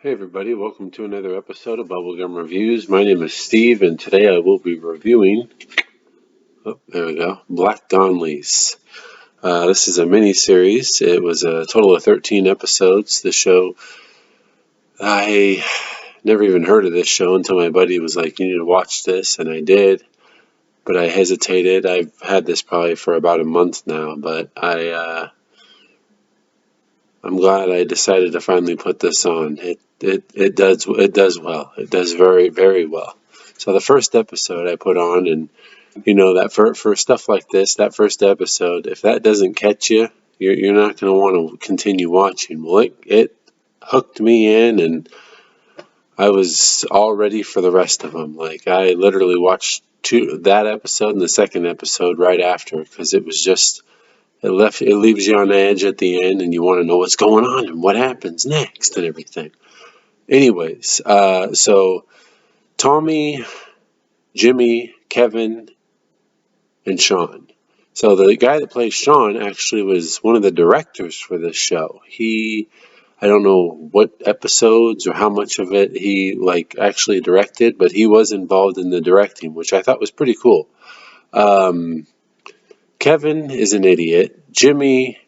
Hey everybody, welcome to another episode of Bubblegum Reviews. My name is Steve and today I will be reviewing, Black Donnellys. This is a mini-series. It was a total of 13 episodes. The show, I never even heard of this show until my buddy was like, you need to watch this, and I did, but I hesitated. I've had this probably for about a month now, but I'm glad I decided to finally put this on. It does well. It does very, very well. So the first episode I put on, and that for stuff like this, that first episode, if that doesn't catch you, you're not going to want to continue watching. Well, it hooked me in, and I was all ready for the rest of them. Like I literally watched that episode and the second episode right after because it was just it leaves you on edge at the end, and you want to know what's going on and what happens next and everything. Anyways, so Tommy, Jimmy, Kevin, and Sean. So the guy that plays Sean actually was one of the directors for this show. I don't know what episodes or how much of it he actually directed, but he was involved in the directing, which I thought was pretty cool. Kevin is an idiot. Jimmy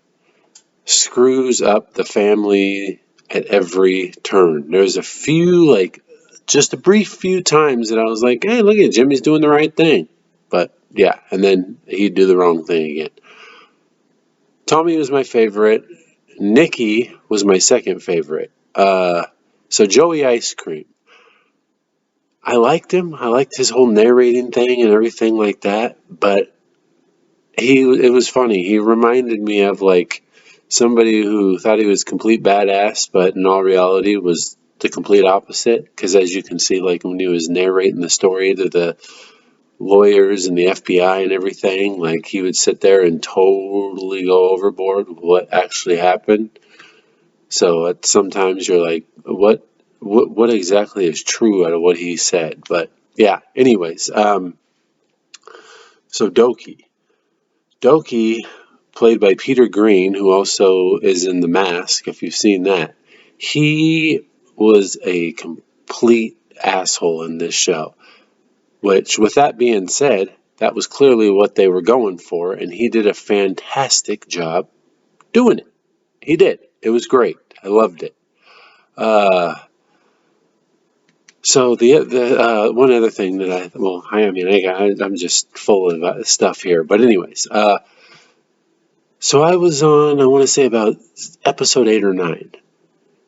screws up the family at every turn. There's a few, just a brief few times that I was like, hey, look at Jimmy's doing the right thing. But yeah, and then he'd do the wrong thing again. Tommy was my favorite. Nikki was my second favorite. So Joey Ice Cream. I liked him. I liked his whole narrating thing and everything like that. But it was funny. He reminded me of somebody who thought he was complete badass, but in all reality was the complete opposite. Because as you can see, when he was narrating the story to the lawyers and the FBI and everything, he would sit there and totally go overboard with what actually happened. So sometimes you're like, what exactly is true out of what he said? But yeah, anyways, so Doki, played by Peter Green, who also is in The Mask, if you've seen that, he was a complete asshole in this show. Which, with that being said, that was clearly what they were going for, and he did a fantastic job doing it. He did. It was great. I loved it. So the one other thing that I'm just full of stuff here, but anyways, so I was on, I want to say about episode 8 or 9,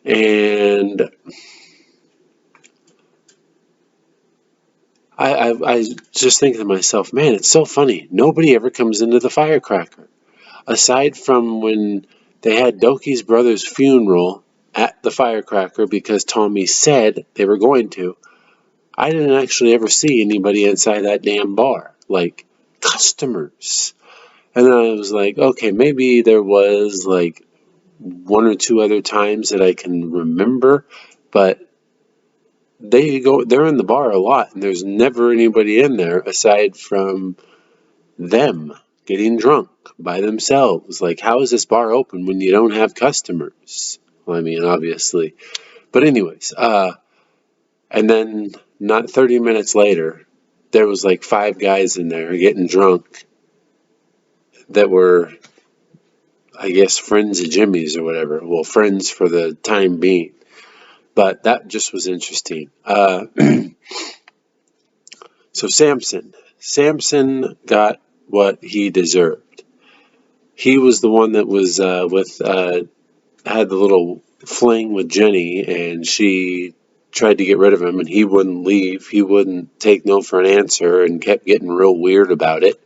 and I just thinking to myself, man, it's so funny. Nobody ever comes into the firecracker. Aside from when they had Doki's brother's funeral at the firecracker because Tommy said they were going to, I didn't actually ever see anybody inside that damn bar. Customers. And then I was like, okay, maybe there was one or two other times that I can remember, but they're in the bar a lot, and there's never anybody in there aside from them getting drunk by themselves. How is this bar open when you don't have customers? Well, I mean, obviously. But anyways, and then not 30 minutes later, there was 5 guys in there getting drunk that were, I guess, friends of Jimmy's or whatever. Well, friends for the time being. But that just was interesting. So Samson got what he deserved. He was the one that was had the little fling with Jenny, and she tried to get rid of him, and he wouldn't leave. He wouldn't take no for an answer and kept getting real weird about it.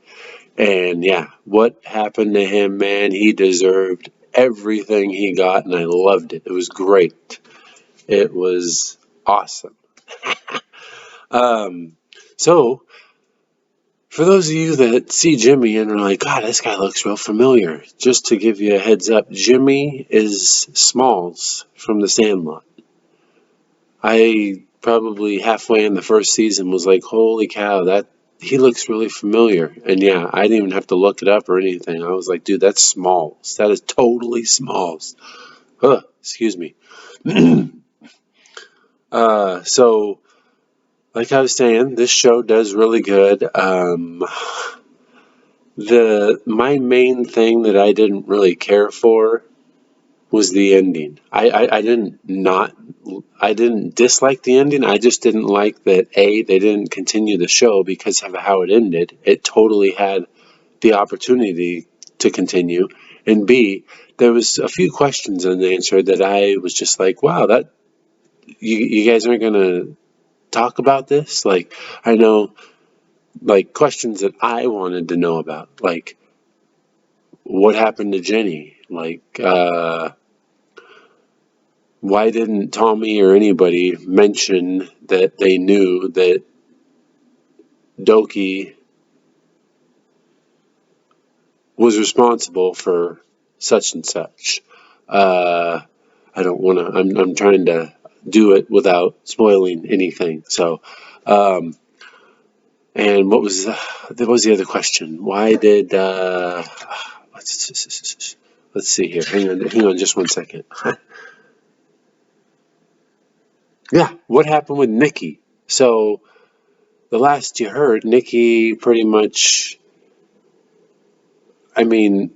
And yeah, what happened to him, man? He deserved everything he got, and I loved it. It was great. It was awesome. So, for those of you that see Jimmy and are like, God, this guy looks real familiar, just to give you a heads up, Jimmy is Smalls from The Sandlot. I probably halfway in the first season was like, holy cow, he looks really familiar. And yeah, I didn't even have to look it up or anything. I was like, dude, that's Smalls. That is totally Smalls. Excuse me. So like I was saying, this show does really good. The my main thing that I didn't really care for was the ending. I didn't dislike the ending. I just didn't like that they didn't continue the show because of how it ended. It totally had the opportunity to continue, and B, there was a few questions unanswered that I was just like, wow, that you guys aren't gonna talk about this. Like, I know, like, questions that I wanted to know about, like what happened to Jenny, like why didn't Tommy or anybody mention that they knew that Doki was responsible for such and such? Uh, I don't want to. I'm trying to do it without spoiling anything. So, um, and what was the other question? Why did let's see here. Hang on, just one second. Yeah, what happened with Nikki? So the last you heard, Nikki pretty much. I mean,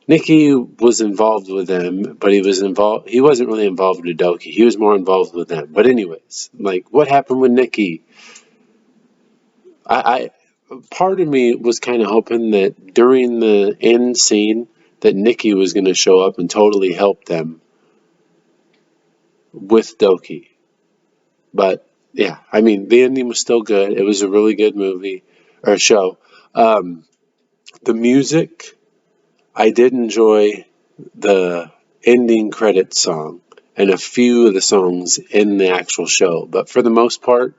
Nikki was involved with them, but he wasn't really involved with Doki. He was more involved with them. But anyways, like what happened with Nikki? I part of me was kind of hoping that during the end scene that Nikki was going to show up and totally help them with Doki. But yeah, I mean, the ending was still good. It was a really good movie or show. Um, the music, I did enjoy the ending credits song and a few of the songs in the actual show, but for the most part,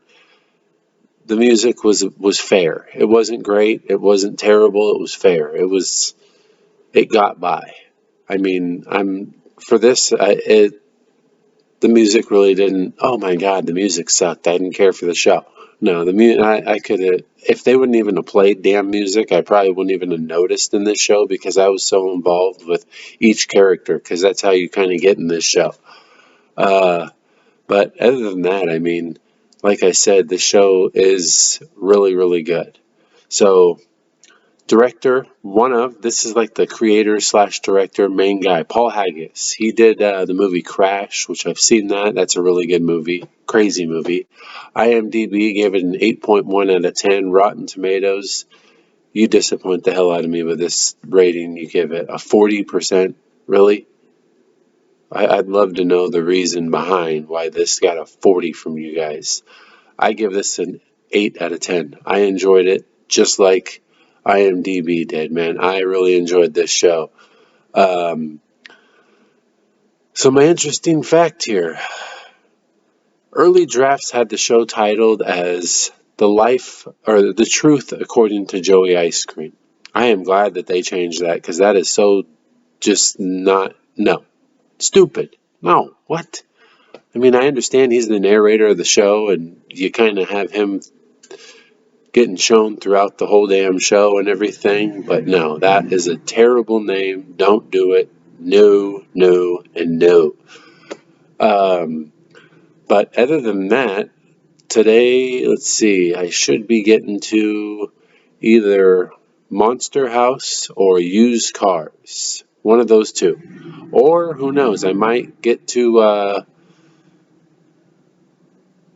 the music was fair. It wasn't great. It wasn't terrible. It was fair. It got by. I mean, I'm for this. The music really didn't. Oh my God, the music sucked. I didn't care for the show. No, the music. I could have. If they wouldn't even have played damn music, I probably wouldn't even have noticed in this show because I was so involved with each character. Because that's how you kind of get in this show. Uh, but other than that, I mean, like I said, the show is really, really good. So director, this is like the creator slash director, main guy, Paul Haggis. He did the movie Crash, which I've seen that. That's a really good movie, crazy movie. IMDb gave it an 8.1 out of 10. Rotten Tomatoes, you disappoint the hell out of me with this rating. You give it a 40%. Really? I'd love to know the reason behind why this got a 40 from you guys. I give this an 8 out of 10. I enjoyed it just like IMDb did, man. I really enjoyed this show. Um, so, my interesting fact here, early drafts had the show titled as The Life or The Truth According to Joey Ice Cream. I am glad that they changed that because that is so just not, no, stupid. No, what? I mean, I understand he's the narrator of the show and you kind of have him getting shown throughout the whole damn show and everything. But no, that is a terrible name. Don't do it. No, no, and no. Um, but other than that, today, let's see, I should be getting to either Monster House or used cars. One of those two. Or who knows, I might get to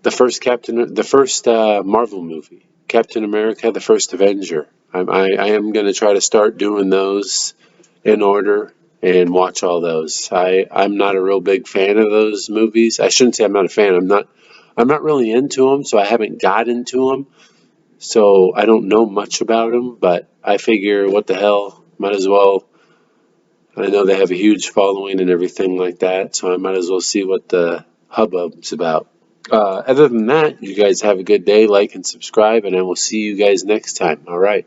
the first Marvel movie, Captain America: The First Avenger. I am going to try to start doing those in order and watch all those. I'm not a real big fan of those movies. I shouldn't say I'm not a fan. I'm not really into them, so I haven't got into them. So I don't know much about them, but I figure what the hell, might as well. I know they have a huge following and everything like that, so I might as well see what the hubbub's about. Other than that, you guys have a good day, like and subscribe, and I will see you guys next time. All right.